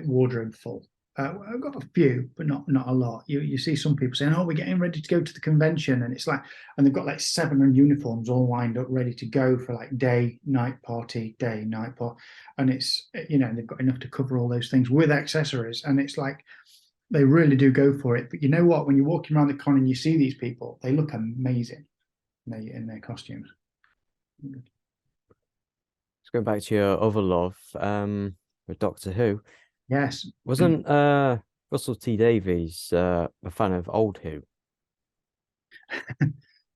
wardrobe full. I've got a few, but not a lot. You see some people saying, "Oh, we're getting ready to go to the convention," and it's like, and they've got like 7 uniforms all lined up, ready to go for like day, night party, and it's they've got enough to cover all those things with accessories, and it's like they really do go for it. But you know what? When you're walking around the con and you see these people, they look amazing in their costumes.
Let's go back to your other love, with Doctor Who.
Yes.
Wasn't Russell T Davies a fan of old Who?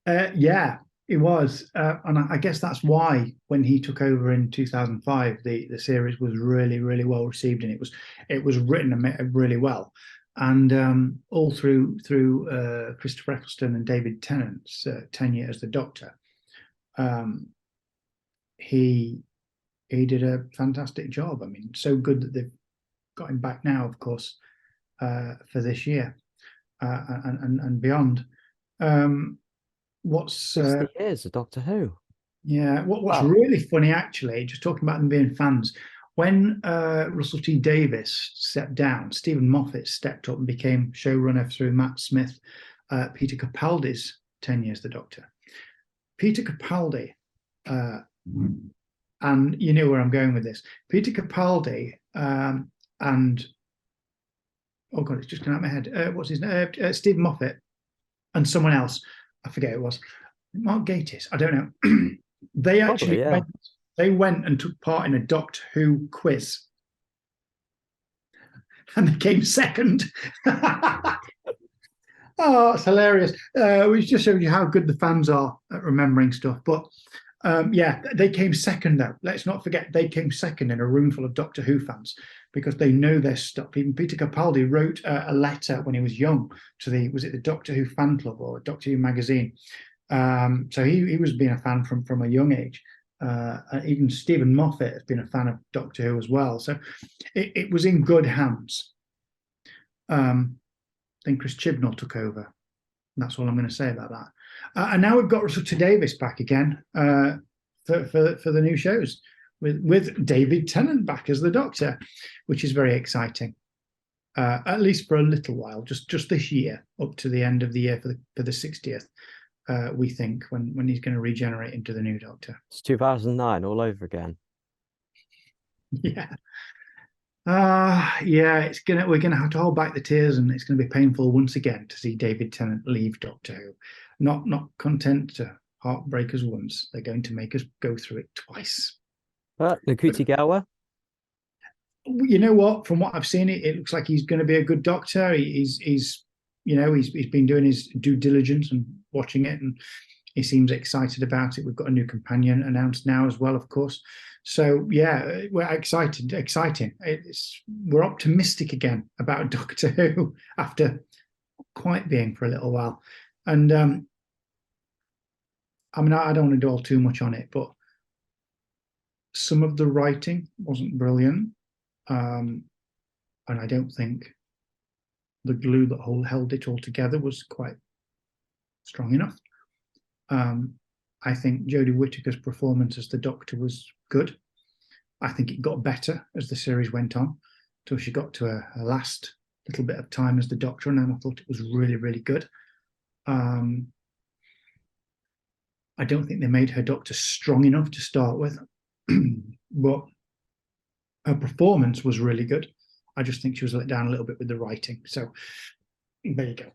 Yeah, it was. And I guess that's why when he took over in 2005, the series was really, really well received, and it was written really well. And all through Christopher Eccleston and David Tennant's tenure as the Doctor, he did a fantastic job. I mean, so good that they've got him back now, of course, for this year and beyond. What's
60 years of Doctor Who?
Yeah, what's really funny, actually, just talking about them being fans, when Russell T Davies stepped down, Stephen Moffat stepped up and became showrunner through Matt Smith, Peter Capaldi's 10 years the Doctor. Peter Capaldi, and you know where I'm going with this. Peter Capaldi and oh god, it's just gone out of my head. What's his name? Stephen Moffat and someone else. I forget who it was. Mark Gatiss. I don't know. They actually went and took part in a Doctor Who quiz, and they came second. Oh, it's hilarious. Which just shows you how good the fans are at remembering stuff. But yeah, they came second though. Let's not forget they came second in a room full of Doctor Who fans, because they know their stuff. Even Peter Capaldi wrote a letter when he was young to the Doctor Who fan club or Doctor Who magazine. So he was being a fan from a young age. Even Stephen Moffat has been a fan of Doctor Who as well. So it was in good hands. Then Chris Chibnall took over. That's all I'm going to say about that. And now we've got Russell T Davies back again for the new shows with David Tennant back as the Doctor, which is very exciting. At least for a little while, just this year, up to the end of the year for the 60th. We think when he's going to regenerate into the new Doctor.
It's 2009 all over again.
Yeah. Yeah, we're gonna have to hold back the tears, and it's gonna be painful once again to see David Tennant leave Doctor Who. Not content to heartbreak us once, they're going to make us go through it twice.
Nkuti Gawa?
You know what? From what I've seen, it looks like he's going to be a good Doctor. He's been doing his due diligence and watching it, and he seems excited about it. We've got a new companion announced now as well, of course. So yeah, we're exciting. We're optimistic again about Doctor Who after quite being for a little while. And I mean, I don't want to dwell too much on it, but some of the writing wasn't brilliant, and I don't think the glue that held it all together was quite strong enough. I think Jodie Whittaker's performance as the Doctor was good. I think it got better as the series went on, till she got to her last little bit of time as the Doctor, and then I thought it was really, really good. I don't think they made her Doctor strong enough to start with, but her performance was really good. I just think she was let down a little bit with the writing. So there you go.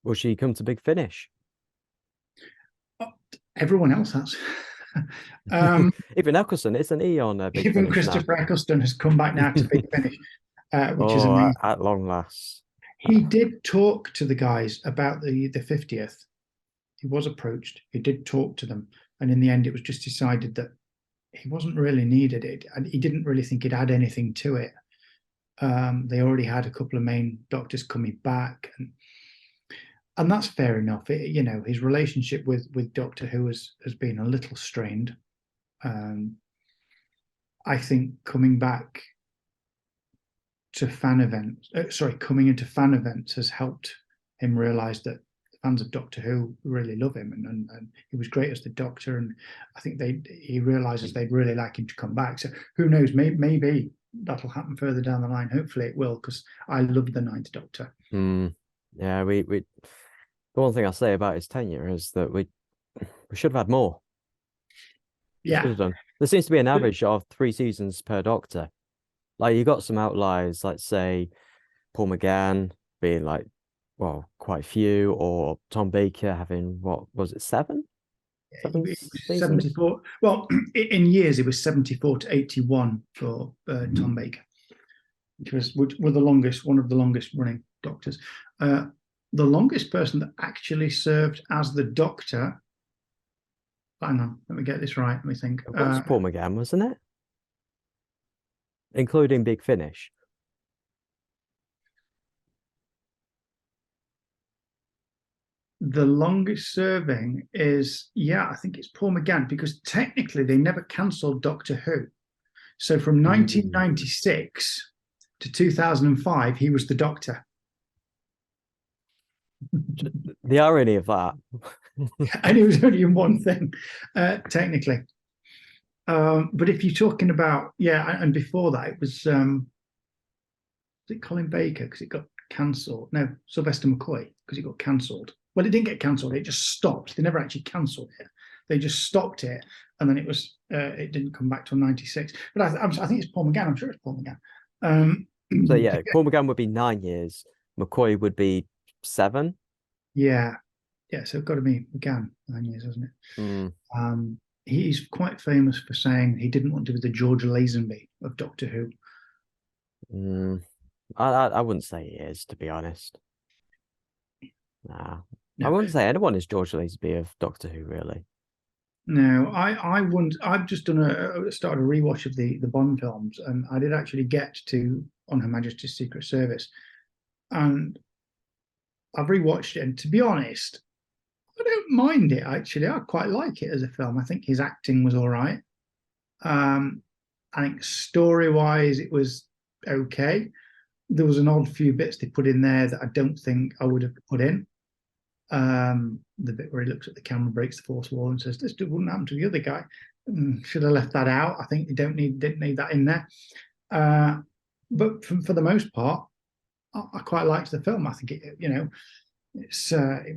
Will she come to Big Finish?
Everyone else has.
Even Eccleston, isn't he on Big
even
Finish
Christopher
now?
Eccleston has come back now to Big Finish, which is amazing.
At long last.
He did talk to the guys about the 50th. He was approached. He did talk to them, and in the end, it was just decided that he wasn't really needed. It, and he didn't really think it'd add anything to it. They already had a couple of main Doctors coming back, and that's fair enough. His relationship with Doctor Who has been a little strained. I think coming into fan events has helped him realise that fans of Doctor Who really love him, and he was great as the Doctor, and I think he realises they'd really like him to come back. So who knows? Maybe that'll happen further down the line. Hopefully it will, because I loved the Ninth Doctor.
Yeah, we the one thing I'll say about his tenure is that we should have had more.
Yeah,
should have done. There seems to be an average of 3 seasons per Doctor. Like, you got some outliers, like say Paul McGann being like, well, quite a few, or Tom Baker having, what was it, 7?
74. Well, in years it was 74 to 81 for Tom Baker, which were one of the longest running Doctors. The longest person that actually served as the Doctor. Hang on, let me get this right. Let me think.
It was Paul McGann, wasn't it? Including Big Finish.
The longest serving is, I think it's Paul McGann, because technically they never cancelled Doctor Who. So from 1996 to 2005, he was the Doctor.
The irony of that.
And it was only in one thing, technically. But if you're talking about, and before that, it was it Colin Baker, because it got cancelled? No, Sylvester McCoy, because it got cancelled. Well, it didn't get cancelled, it just stopped. They never actually cancelled it. They just stopped it, and then it didn't come back till 96. But I think it's Paul McGann. I'm sure it's Paul McGann.
So yeah, Paul McGann would be 9 years. McCoy would be 7.
Yeah. So it's got to be McGann, 9 years, hasn't it? He's quite famous for saying he didn't want to be the George Lazenby of Doctor
Who. I wouldn't say he is, to be honest. Nah. No. I wouldn't say anyone is George Lazenby of Doctor Who, really.
No, I wouldn't. I've just done started a rewatch of the Bond films, and I did actually get to On Her Majesty's Secret Service, and I've rewatched it. And to be honest, I don't mind it actually. I quite like it as a film. I think his acting was all right. Um, I think story wise, it was okay. There was an odd few bits they put in there that I don't think I would have put in. The bit where he looks at the camera, breaks the fourth wall, and says, "This wouldn't happen to the other guy." Should have left that out. I think you didn't need that in there. But for the most part, I quite liked the film. I think it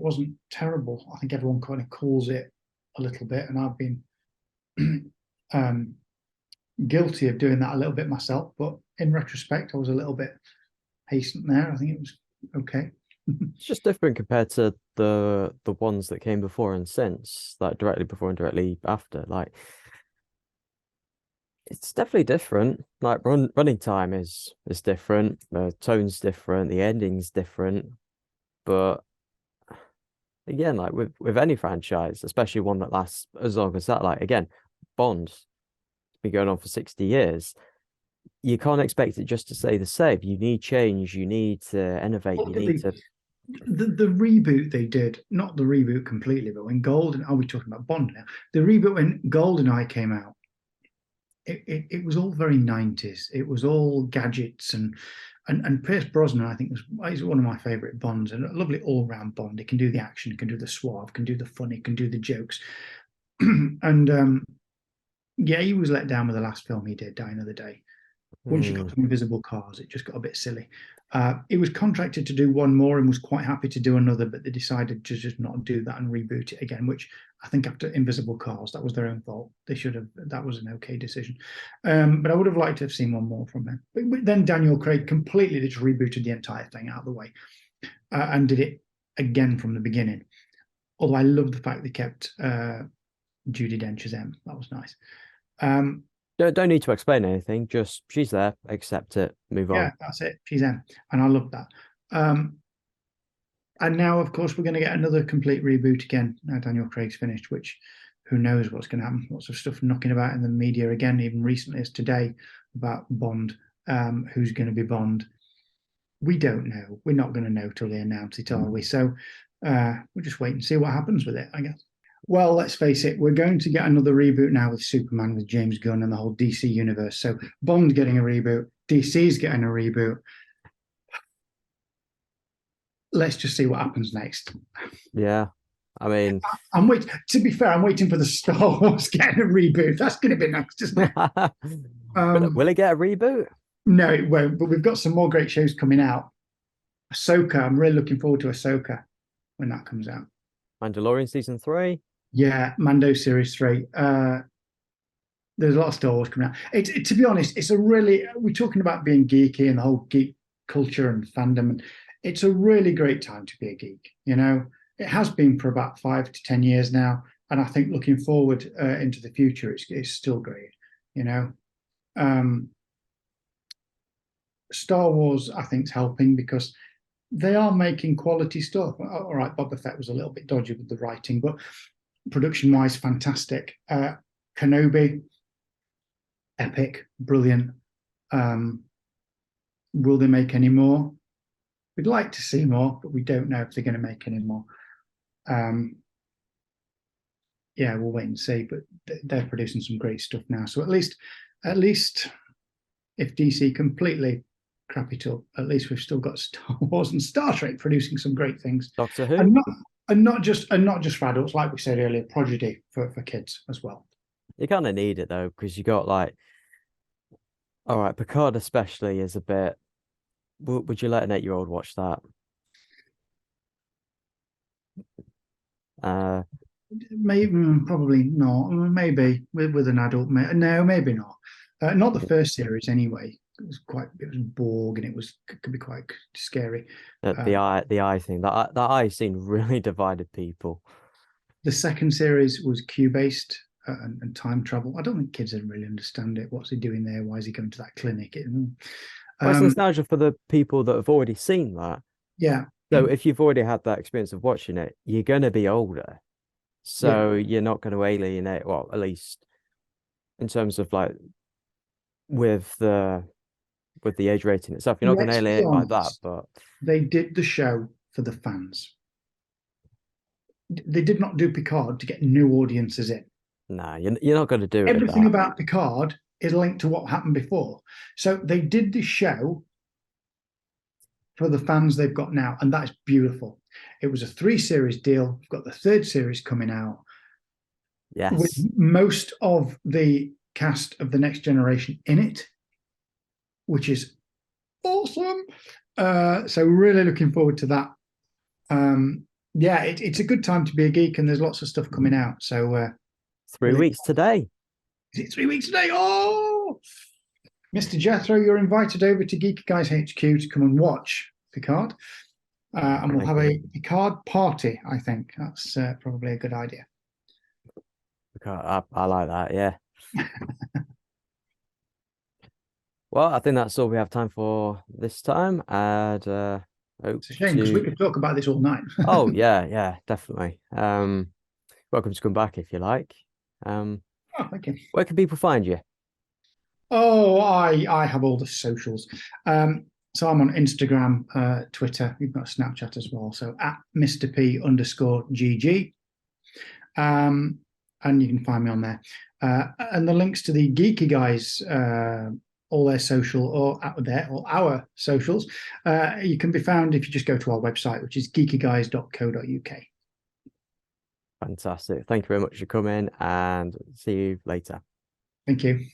wasn't terrible. I think everyone kind of calls it a little bit, and I've been guilty of doing that a little bit myself. But in retrospect, I was a little bit hastened there. I think it was okay.
It's just different compared to the ones that came before and since, like directly before and directly after. Like it's definitely different. Like running time is different, the tone's different, the ending's different. But again, like with any franchise, especially one that lasts as long as that, like again, Bond's been going on for 60 years. You can't expect it just to stay the same. You need change, you need to innovate, you need to
the reboot they did, not the reboot completely, but when Golden, are we talking about Bond now? The reboot when GoldenEye came out, it was all very 90s. It was all gadgets and Pierce Brosnan, I think, is one of my favorite Bonds, and a lovely all-round Bond. He can do the action, he can do the suave, can do the funny, can do the jokes. And yeah, he was let down with the last film he did, Die Another Day. Once you got to Invisible Cars, it just got a bit silly. He was contracted to do one more and was quite happy to do another, but they decided to just not do that and reboot it again, which I think after Invisible Cars, that was their own fault. They should have, that was an okay decision. But I would have liked to have seen one more from them. But then Daniel Craig completely just rebooted the entire thing out of the way and did it again from the beginning. Although I love the fact they kept Judi Dench as M. That was nice.
don't need to explain anything. Just she's there, accept it, move on.
Yeah, that's it. She's M, and I love that. And now, of course, we're going to get another complete reboot again. Now Daniel Craig's finished, which who knows what's going to happen. Lots of stuff knocking about in the media again, even recently as today, about Bond. Who's going to be Bond? We don't know. We're not going to know till they announce it, are we? So we'll just wait and see what happens with it, I guess. Well, let's face it, we're going to get another reboot now with Superman, with James Gunn and the whole DC universe. So Bond getting a reboot, DC's getting a reboot. Let's just see what happens next.
Yeah. I mean,
I'm waiting. To be fair, I'm waiting for the Star Wars getting a reboot. That's going to be next, isn't it?
Will it get a reboot?
No, it won't. But we've got some more great shows coming out. Ahsoka. I'm really looking forward to Ahsoka when that comes out.
Mandalorian season 3.
Yeah, Mando series 3. There's a lot of Star Wars coming out. To be honest, it's a really, we're talking about being geeky and the whole geek culture and fandom. And it's a really great time to be a geek. You know, it has been for about 5 to 10 years now. And I think looking forward into the future, it's still great. You know, Star Wars, I think, is helping because they are making quality stuff. All right, Boba Fett was a little bit dodgy with the writing, but production-wise, fantastic. Kenobi, epic, brilliant. Will they make any more? We'd like to see more, but we don't know if they're going to make any more. Yeah, we'll wait and see. But they're producing some great stuff now. So at least, if DC completely crap it up, at least we've still got Star Wars and Star Trek producing some great things.
Doctor Who,
and not just for adults, like we said earlier, prodigy for kids as well.
you kind of need it though, because you got like, all right, Picard especially is a bit. Would you let an 8-year-old watch that?
Maybe, probably not. Maybe with an adult. No, maybe not. Not the first series anyway. It was Borg, and could be quite scary.
The eye thing, that eye scene really divided people.
The second series was Q-based and time travel. I don't think kids didn't really understand it. What's he doing there? Why is he going to that clinic?
It's nostalgia for the people that have already seen that.
Yeah.
So if you've already had that experience of watching it, you're going to be older.
Yeah.
So you're not going to alienate, well, at least in terms of like with the age rating itself, you're not going to
Let's be
alienate by that.
honest.
But
They did the show for the fans. They did not do Picard to get new audiences in.
nah, you're not going to do it
Everything
that.
about Picard is linked to what happened before. So they did the show for the fans they've got now, and that is beautiful. It was a 3 series deal. We've got the 3rd series coming out with
Yes.
most of the cast of the Next Generation in it, which is awesome. So really looking forward to that. Yeah, it's a good time to be a geek, and there's lots of stuff coming out. So
3 weeks today.
is it 3 weeks today? Oh, Mr. Jethro, you're invited over to Geeky Guys HQ to come and watch Picard. And we'll have a Picard party, I think. That's probably a good idea.
I like that, yeah. Well, I think that's all we have time for this time. And hope
It's a shame because we could talk about this all night.
Oh, yeah, definitely. Welcome to come back if you like.
Oh, thank you.
Where can people find you?
Oh, I have all the socials. So I'm on Instagram, Twitter. We've got Snapchat as well. So at Mr. P_GG. And you can find me on there. And the links to the Geeky Guys, all their social or out there, or our socials, you can be found if you just go to our website, which is geekyguys.co.uk.
Fantastic. Thank you very much for coming, and see you later.
Thank you.